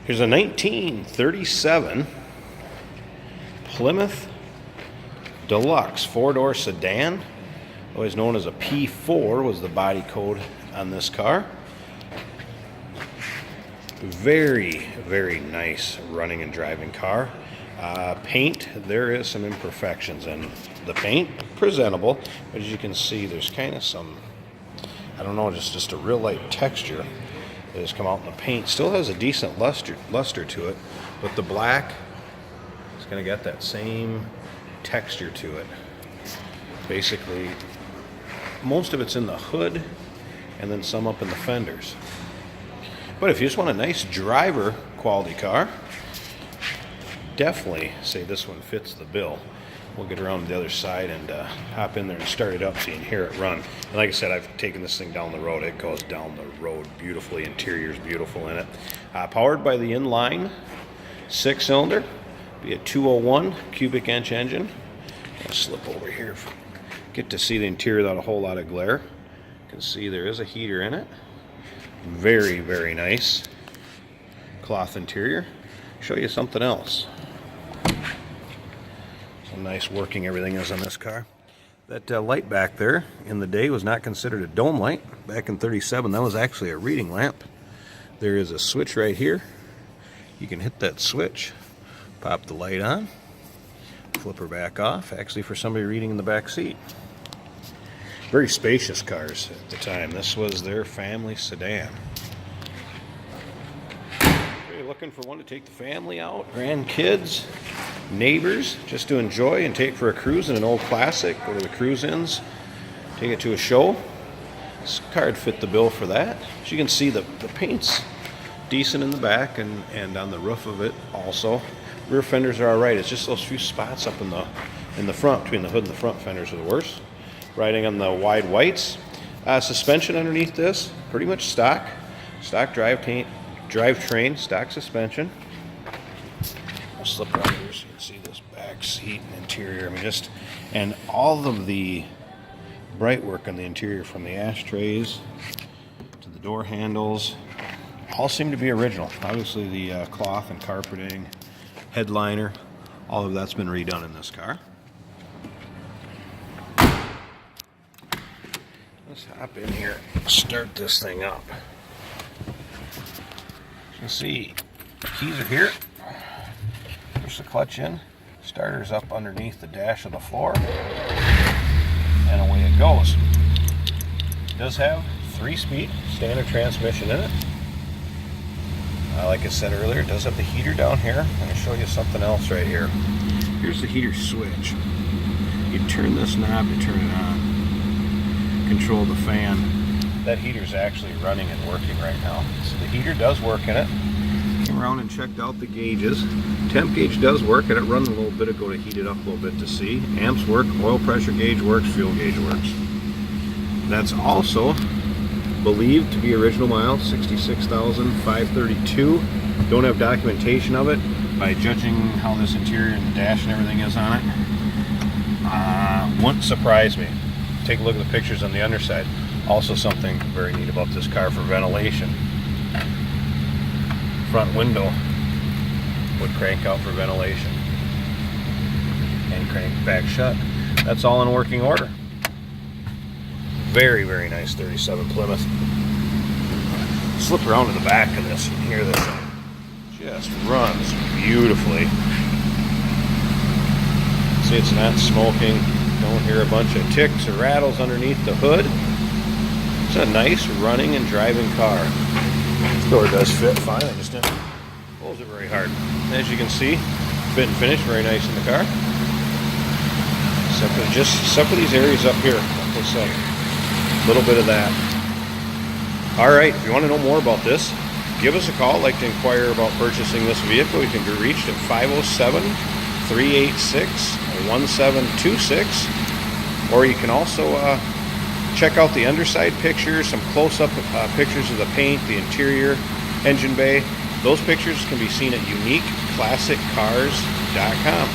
Here's a 1937 Plymouth Deluxe four-door sedan, always known as a P4 was the body code on this car. Very, very nice running and driving car. Paint, there is some imperfections in the paint. Presentable, but as you can see, there's kind of some, I don't know, just a real light texture that has come out in the paint. Still has a decent luster to it, but the black is going to get that same texture to it. Basically, most of it's in the hood and then some up in the fenders. But if you just want a nice driver quality car, definitely say this one fits the bill. We'll get around to the other side and hop in there and start it up so you can hear it run. And like I said, I've taken this thing down the road. It goes down the road beautifully. Interior's beautiful in it. Powered by the inline 6-cylinder, be a 201 cubic inch engine. I'll slip over here, get to see the interior without a whole lot of glare. You can see there is a heater in it. Very, very nice cloth interior. Show you something else. Some nice working everything is on this car. That light back there in the day was not considered a dome light. Back in 37, that was actually a reading lamp. There is a switch right here. You can hit that switch, pop the light on, flip her back off, actually for somebody reading in the back seat. Very spacious cars at the time. This was their family sedan. Looking for one to take the family out, grandkids, neighbors, just to enjoy and take for a cruise in an old classic. Go to the cruise-ins, take it to a show. This car would fit the bill for that. As you can see, the paint's decent in the back and on the roof of it also. Rear fenders are all right. It's just those few spots up in the front, between the hood and the front fenders are the worst. Riding on the wide whites. Suspension underneath this, pretty much stock drivetrain, stock suspension. I'll slip around here so you can see this back seat and interior. I mean, and all of the bright work on the interior, from the ashtrays to the door handles, all seem to be original. Obviously, the cloth and carpeting, headliner, all of that's been redone in this car. Let's hop in here, start this thing up. You can see keys are here. Push the clutch in. Starter's up underneath the dash of the floor. And away it goes. It does have 3-speed standard transmission in it. Like I said earlier, it does have the heater down here. I'm going to show you something else right here. Here's the heater switch. You turn this knob to turn it on. Control the fan. That heater's actually running and working right now. So the heater does work in it. Came around and checked out the gauges. Temp gauge does work, and it runs a little bit ago to heat it up a little bit to see. Amps work, oil pressure gauge works, fuel gauge works. That's also believed to be original miles, 66,532. Don't have documentation of it. By judging how this interior and the dash and everything is on it, wouldn't surprise me. Take a look at the pictures on the underside. Also something very neat about this car for ventilation. Front window would crank out for ventilation and crank back shut. That's all in working order. Very, very nice 37 Plymouth. Slip around to the back of this and hear this thing. Just runs beautifully. See, it's not smoking. Don't hear a bunch of ticks or rattles underneath the hood. It's a nice running and driving car. This door does fit fine. I just didn't close it very hard. As you can see, fit and finish very nice in the car. Except for these areas up here. Like I said, a little bit of that. All right, if you want to know more about this, give us a call. Like to inquire about purchasing this vehicle, you can be reached at 507-386-1726, or you can also check out the underside pictures, some close-up pictures of the paint, the interior, engine bay. Those pictures can be seen at uniqueclassiccars.com.